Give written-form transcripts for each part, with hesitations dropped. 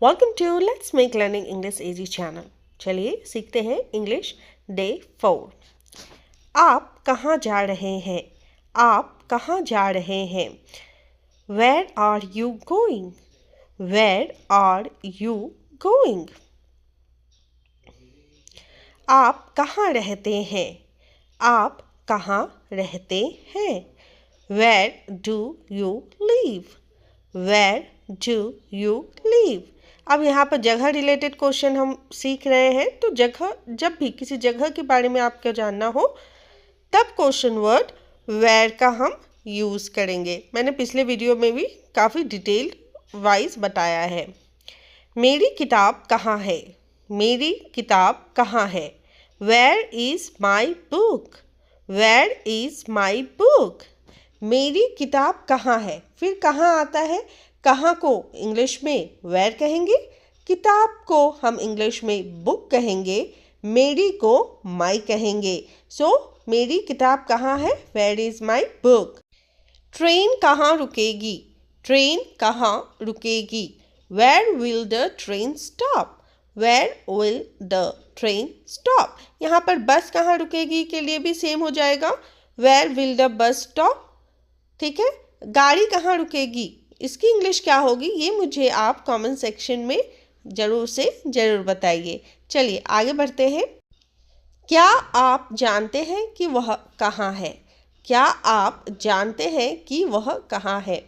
Welcome to let's make learning English easy channel. चलिए सीखते हैं इंग्लिश डे 4। आप कहाँ जा रहे हैं? आप कहाँ जा रहे हैं? Where are you going? Where are you going? आप कहाँ रहते हैं? आप कहाँ रहते हैं? Where do you live? Where do you live? अब यहाँ पर जगह रिलेटेड क्वेश्चन हम सीख रहे हैं, तो जगह, जब भी किसी जगह के बारे में आपको जानना हो तब क्वेश्चन वर्ड वेयर का हम यूज़ करेंगे। मैंने पिछले वीडियो में भी काफ़ी डिटेल वाइज बताया है। मेरी किताब कहाँ है? मेरी किताब कहाँ है? Where is my book? Where is my book? मेरी किताब कहाँ है? फिर कहाँ आता है? कहाँ को इंग्लिश में वेयर कहेंगे, किताब को हम इंग्लिश में बुक कहेंगे, मेरी को माई कहेंगे। सो मेरी किताब कहाँ है? Where is my book? Train कहाँ रुकेगी? ट्रेन कहाँ रुकेगी? Where will the train stop? Where will the train stop? यहाँ पर बस कहाँ रुकेगी के लिए भी सेम हो जाएगा, where will the bus stop. ठीक है, गाड़ी कहाँ रुकेगी, इसकी इंग्लिश क्या होगी, ये मुझे आप कमेंट सेक्शन में ज़रूर से ज़रूर बताइए। चलिए आगे बढ़ते हैं। क्या आप जानते हैं कि वह कहाँ है? क्या आप जानते हैं कि वह कहाँ है?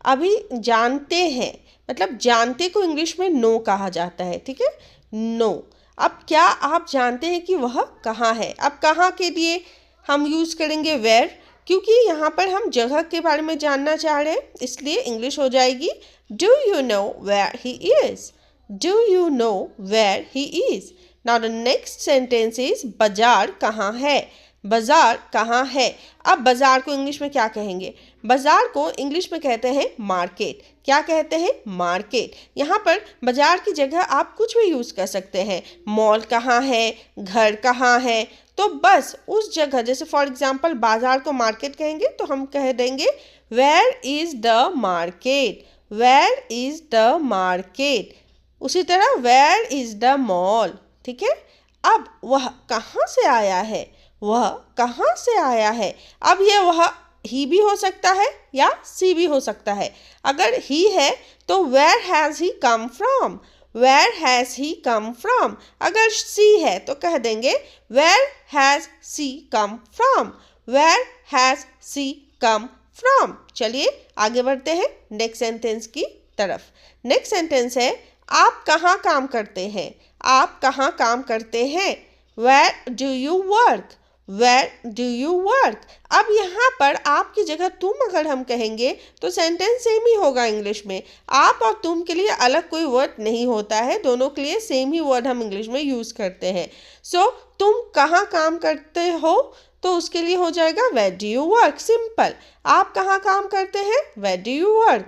अभी जानते हैं मतलब जानते को इंग्लिश में नो कहा जाता है। ठीक है, नो। अब क्या आप जानते हैं कि वह कहाँ है? अब कहाँ के लिए हम यूज़ करेंगे वेयर, क्योंकि यहाँ पर हम जगह के बारे में जानना चाह रहे हैं, इसलिए इंग्लिश हो जाएगी do you know where he is? Do you know where he is? Now the next sentence is बाजार कहाँ है? बाजार कहाँ है? अब बाजार को इंग्लिश में क्या कहेंगे? बाजार को इंग्लिश में कहते हैं मार्केट। क्या कहते हैं? मार्केट। यहाँ पर बाजार की जगह आप कुछ भी यूज़ कर सकते हैं। मॉल कहाँ है, घर कहाँ है, तो बस उस जगह, जैसे फॉर एग्जांपल बाजार को मार्केट कहेंगे तो हम कह देंगे where is the market? Where is the market? उसी तरह वेयर इज़ द मॉल। ठीक है, अब वह कहाँ से आया है? वह कहाँ से आया है? अब यह वह ही भी हो सकता है या सी भी हो सकता है। अगर ही है तो where has he come from? Where has he come from? अगर सी है तो कह देंगे where has she come from? Where has she come from? चलिए आगे बढ़ते हैं नेक्स्ट सेंटेंस की तरफ। नेक्स्ट सेंटेंस है आप कहाँ काम करते हैं? आप कहाँ काम करते हैं? Where do you work? Where do you work? अब यहाँ पर आप की जगह तुम अगर हम कहेंगे तो सेंटेंस सेम ही होगा इंग्लिश में। आप और तुम के लिए अलग कोई वर्ड नहीं होता है, दोनों के लिए सेम ही वर्ड हम इंग्लिश में यूज़ करते हैं। सो तुम कहाँ काम करते हो तो उसके लिए हो जाएगा where do you work. Simple. आप कहाँ काम करते हैं? Where do you work?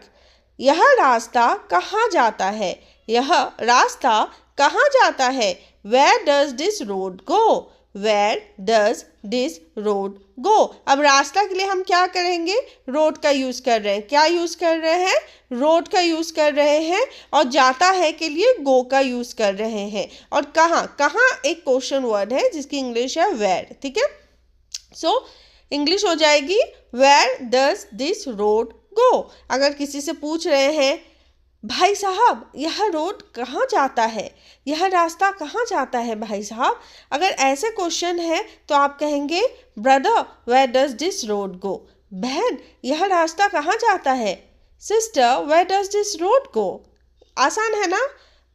यह रास्ता कहाँ जाता है? यह रास्ता कहाँ जाता है? Where does this road go? Where does this road go? अब रास्ता के लिए हम क्या करेंगे? रोड का यूज़ कर रहे हैं। क्या यूज़ कर रहे हैं? रोड का यूज़ कर रहे हैं। और जाता है के लिए गो का यूज़ कर रहे हैं। और कहाँ, कहाँ एक क्वेश्चन वर्ड है जिसकी इंग्लिश है वेयर। ठीक है, सो इंग्लिश हो जाएगी वेयर डज दिस रोड गो? अगर किसी से पूछ रहे हैं भाई साहब यह रोड कहाँ जाता है, यह रास्ता कहाँ जाता है भाई साहब, अगर ऐसे क्वेश्चन है तो आप कहेंगे brother where does this road go? बहन यह रास्ता कहाँ जाता है? Sister where does this road go? आसान है ना?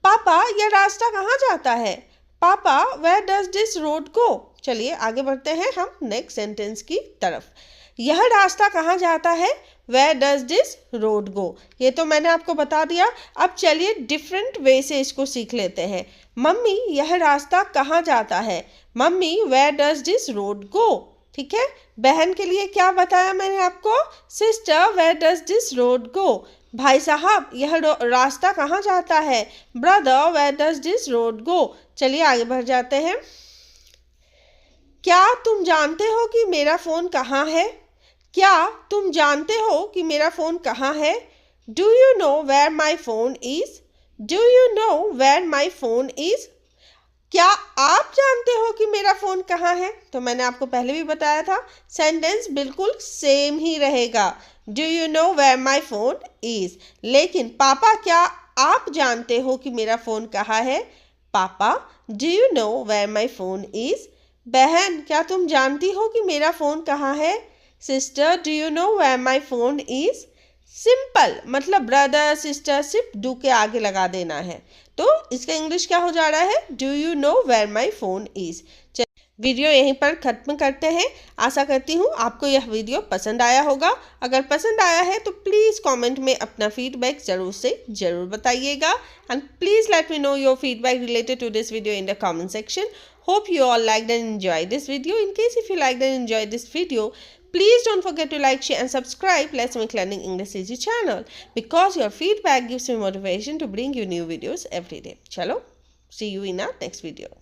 पापा यह रास्ता कहाँ जाता है? पापा where does this road go? चलिए आगे बढ़ते हैं हम नेक्स्ट सेंटेंस की तरफ। यह रास्ता कहाँ जाता है? वेयर डज दिस रोड गो? ये तो मैंने आपको बता दिया। अब चलिए डिफरेंट वे से इसको सीख लेते हैं। मम्मी यह रास्ता कहाँ जाता है? Mummy where does this road go? ठीक है, बहन के लिए क्या बताया मैंने आपको? Sister where does this road go? भाई साहब यह रास्ता कहाँ जाता है? Brother where does this road go? चलिए आगे बढ़ जाते हैं। क्या तुम जानते हो कि मेरा फ़ोन कहाँ है? क्या तुम जानते हो कि मेरा फ़ोन कहाँ है? Do you know where my phone is? Do you know where my phone is? क्या आप जानते हो कि मेरा फ़ोन कहाँ है? तो मैंने आपको पहले भी बताया था, सेंटेंस बिल्कुल सेम ही रहेगा। Do you know where my phone is. लेकिन पापा, क्या आप जानते हो कि मेरा फ़ोन कहाँ है? पापा, do you know where my phone is? बहन, क्या तुम जानती हो कि मेरा फ़ोन कहाँ है? Sister, do you know where my phone is? Simple, मतलब ब्रदर सिस्टर सिर्फ डू के आगे लगा देना है। तो इसका इंग्लिश क्या हो जा रहा है? Do you know where my phone is. Video यहीं पर ख़त्म करते हैं। आशा करती हूँ आपको यह वीडियो पसंद आया होगा। अगर पसंद आया है तो प्लीज़ कमेंट में अपना फीडबैक ज़रूर बताइएगा। And please let me know your feedback related to this video in the comment section. Hope you all liked and enjoyed this video. In case if you liked and enjoyed this video, please don't forget to like, share and subscribe Let's Make Learning English Easy channel, because your feedback gives me motivation to bring you new videos every day. Chalo, see you in our next video.